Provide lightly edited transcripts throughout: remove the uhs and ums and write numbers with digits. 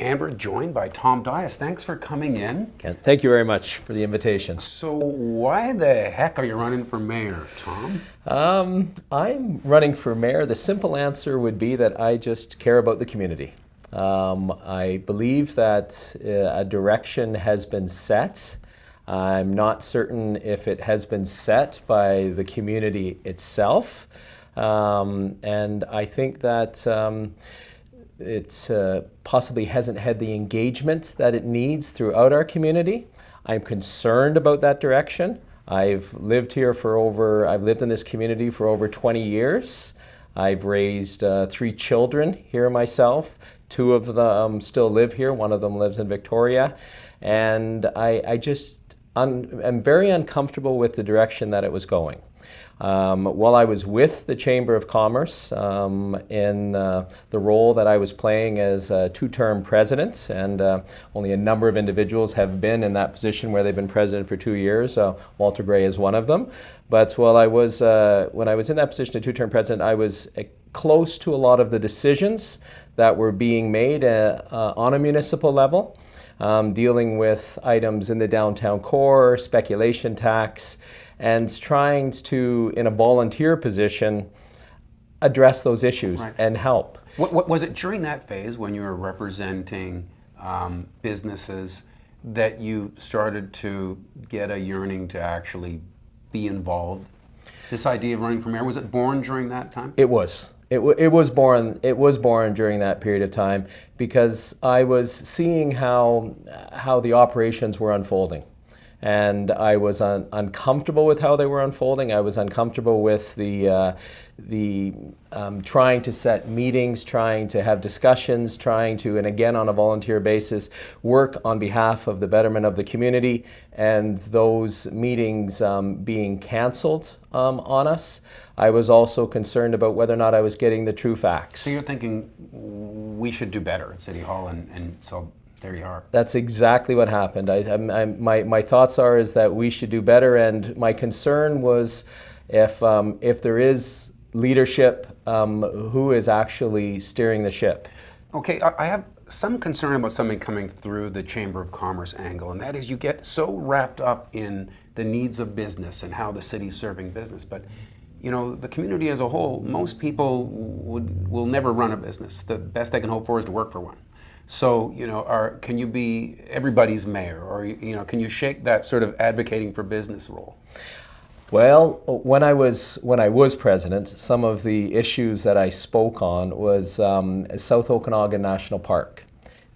And we're joined by Tom Dyas. Thanks for coming in. Ken, thank you very much for the invitation. So why the heck are you running for mayor, Tom? I'm running for mayor. The simple answer would be that I just care about the community. I believe that a direction has been set. I'm not certain if it has been set by the community itself. And I think that it possibly hasn't had the engagement that it needs throughout our community. I'm concerned about that direction. I've lived in this community for over 20 years. I've raised 3 children here myself. 2 of them still live here. 1 of them lives in Victoria. And I'm very uncomfortable with the direction that it was going. While I was with the Chamber of Commerce in the role that I was playing as a 2-term president, and only a number of individuals have been in that position where they've been president for 2 years. Walter Gray is one of them. But when I was in that position of 2-term president, I was close to a lot of the decisions that were being made on a municipal level, dealing with items in the downtown core, speculation tax, and trying to, in a volunteer position, address those issues and help. What was it during that phase when you were representing businesses that you started to get a yearning to actually be involved? This idea of running for mayor, was it born during that time? It was. It was born during that period of time because I was seeing how the operations were unfolding. And I was uncomfortable with how they were unfolding. I was uncomfortable with the trying to set meetings, trying to have discussions, trying to, and again on a volunteer basis, work on behalf of the betterment of the community, and those meetings being canceled on us. I was also concerned about whether or not I was getting the true facts. So you're thinking we should do better at City Hall, and so there you are. That's exactly what happened. My thoughts is that we should do better, and my concern was if there is leadership, who is actually steering the ship? Okay, I have some concern about something coming through the Chamber of Commerce angle, and that is you get so wrapped up in the needs of business and how the city's serving business, but you know, the community as a whole, most people will never run a business. The best they can hope for is to work for one. So, you know, can you be everybody's mayor, or you know, can you shake that sort of advocating for business role? Well, when I was president, some of the issues that I spoke on was South Okanagan National Park.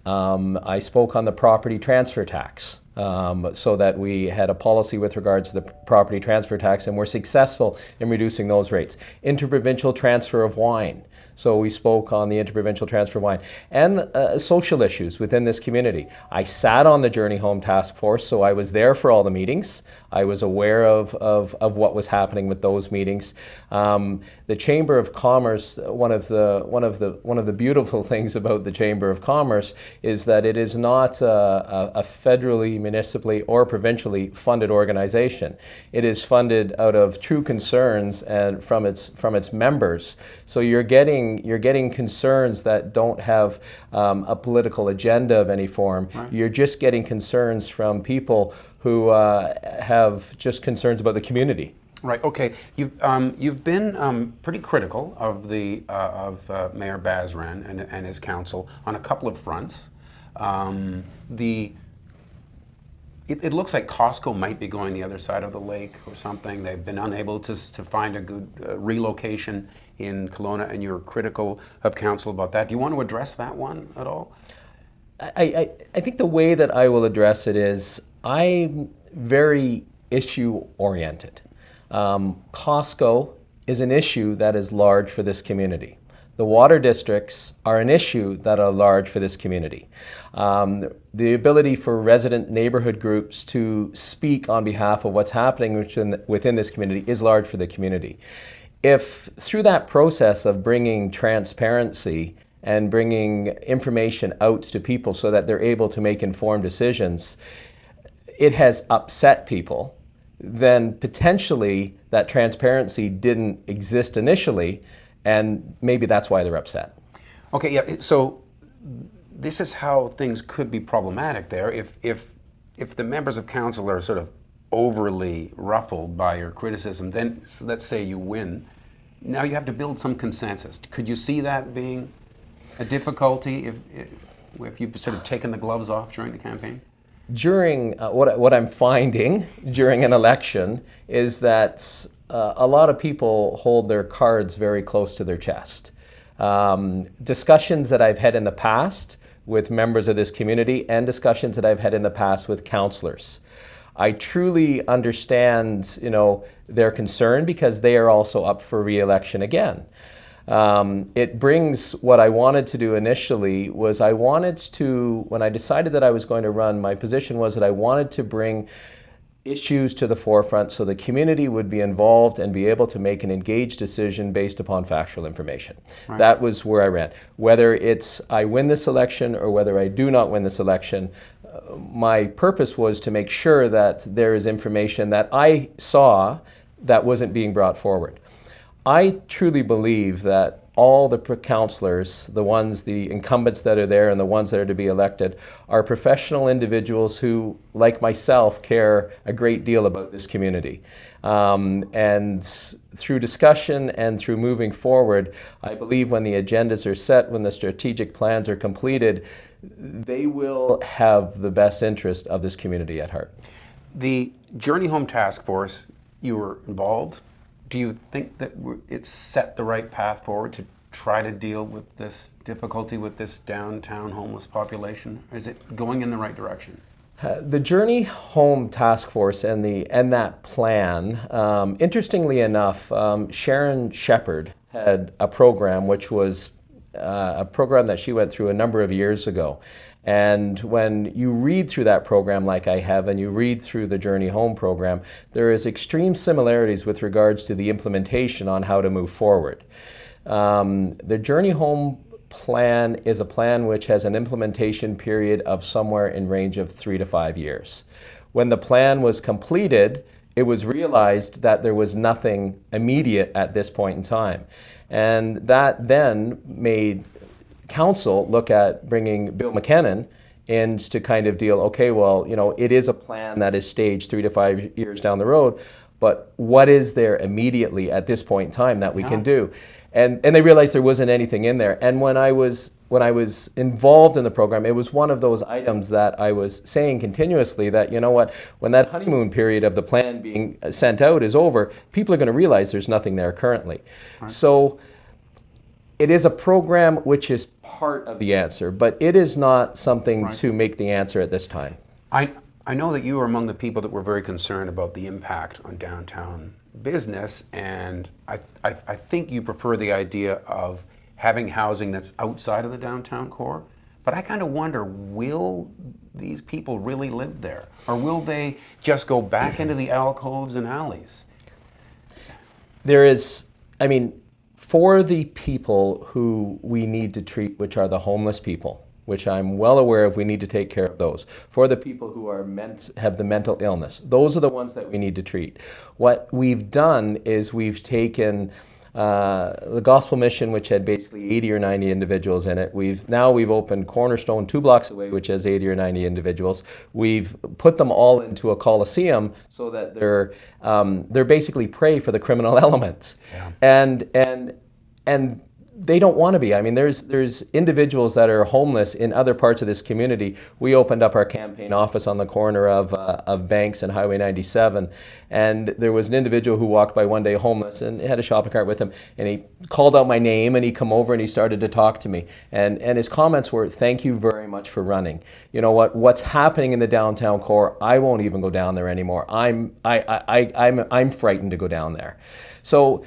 I spoke on the property transfer tax, so that we had a policy with regards to the property transfer tax, and we're successful in reducing those rates. Interprovincial transfer of wine. So we spoke on the interprovincial transfer of wine and social issues within this community. I sat on the Journey Home Task Force, so I was there for all the meetings. I was aware of what was happening with those meetings. The Chamber of Commerce, one of the beautiful things about the Chamber of Commerce is that it is not a federally, municipally, or provincially funded organization. It is funded out of true concerns and from its members. So you're getting concerns that don't have a political agenda of any form. Right. You're just getting concerns from people who have just concerns about the community. Right. Okay. You've been pretty critical of Mayor Basran and his council on a couple of fronts. It looks like Costco might be going the other side of the lake or something. They've been unable to find a good relocation in Kelowna, and you're critical of council about that. Do you want to address that one at all? I think the way that I will address it is I'm very issue-oriented. Costco is an issue that is large for this community. The water districts are an issue that are large for this community. The ability for resident neighborhood groups to speak on behalf of what's happening within this community is large for the community. If through that process of bringing transparency and bringing information out to people so that they're able to make informed decisions, it has upset people, then potentially that transparency didn't exist initially, and maybe that's why they're upset. Okay, yeah, so this is how things could be problematic there. If the members of council are sort of overly ruffled by your criticism, then so let's say you win. Now you have to build some consensus. Could you see that being a difficulty if you've sort of taken the gloves off during the campaign? During what I'm finding during an election is that a lot of people hold their cards very close to their chest. Discussions that I've had in the past with members of this community and discussions that I've had in the past with councillors, I truly understand, their concern because they are also up for re-election again. It brings what I wanted to do initially was when I decided that I was going to run, my position was that I wanted to bring issues to the forefront so the community would be involved and be able to make an engaged decision based upon factual information. Right. That was where I ran. Whether it's I win this election or whether I do not win this election, my purpose was to make sure that there is information that I saw that wasn't being brought forward. I truly believe that all the councillors, the incumbents that are there and the ones that are to be elected, are professional individuals who, like myself, care a great deal about this community. And through discussion and through moving forward, I believe when the agendas are set, when the strategic plans are completed, they will have the best interest of this community at heart. The Journey Home Task Force, you were involved. Do you think that it's set the right path forward to try to deal with this difficulty with this downtown homeless population? Is it going in the right direction? The Journey Home Task Force and that plan, interestingly enough, Sharon Shepherd had a program which was a program that she went through a number of years ago. And when you read through that program like I have, and you read through the Journey Home program, there is extreme similarities with regards to the implementation on how to move forward. The Journey Home plan is a plan which has an implementation period of somewhere in range of 3 to 5 years. When the plan was completed, it was realized that there was nothing immediate at this point in time. And that then made council look at bringing Bill McKinnon in to kind of deal, okay, well, it is a plan that is staged 3 to 5 years down the road, but what is there immediately at this point in time that we can do? And they realized there wasn't anything in there. And when I was involved in the program, it was one of those items that I was saying continuously that, when that honeymoon period of the plan being sent out is over, people are going to realize there's nothing there currently. Right. So it is a program which is part of the answer, but it is not something to make the answer at this time. I know that you are among the people that were very concerned about the impact on downtown business, and I think you prefer the idea of having housing that's outside of the downtown core. But I kind of wonder, will these people really live there? Or will they just go back into the alcoves and alleys? For the people who we need to treat, which are the homeless people, which I'm well aware of, we need to take care of those. For the people who are have the mental illness, those are the ones that we need to treat. What we've done is we've taken the Gospel Mission, which had basically 80 or 90 individuals in it. We've opened Cornerstone 2 blocks away, which has 80 or 90 individuals. We've put them all into a coliseum so that they're basically prey for the criminal element. Yeah. And they don't want to be. There's individuals that are homeless in other parts of this community. We opened up our campaign office on the corner of Banks and Highway 97, and there was an individual who walked by one day homeless and had a shopping cart with him, and he called out my name, and he come over and he started to talk to me, and his comments were, "Thank you very much for running. You know what's happening in the downtown core, I won't even go down there anymore. I'm frightened to go down there." So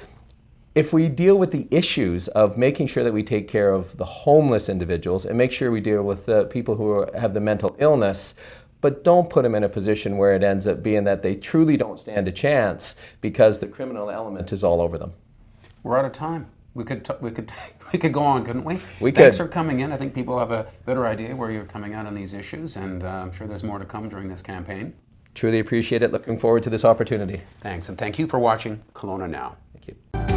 if we deal with the issues of making sure that we take care of the homeless individuals and make sure we deal with the people who have the mental illness, but don't put them in a position where it ends up being that they truly don't stand a chance because the criminal element is all over them. We're out of time. We could go on, couldn't we? We could. Thanks for coming in. I think people have a better idea where you're coming out on these issues, and I'm sure there's more to come during this campaign. Truly appreciate it. Looking forward to this opportunity. Thanks, and thank you for watching Kelowna Now. Thank you.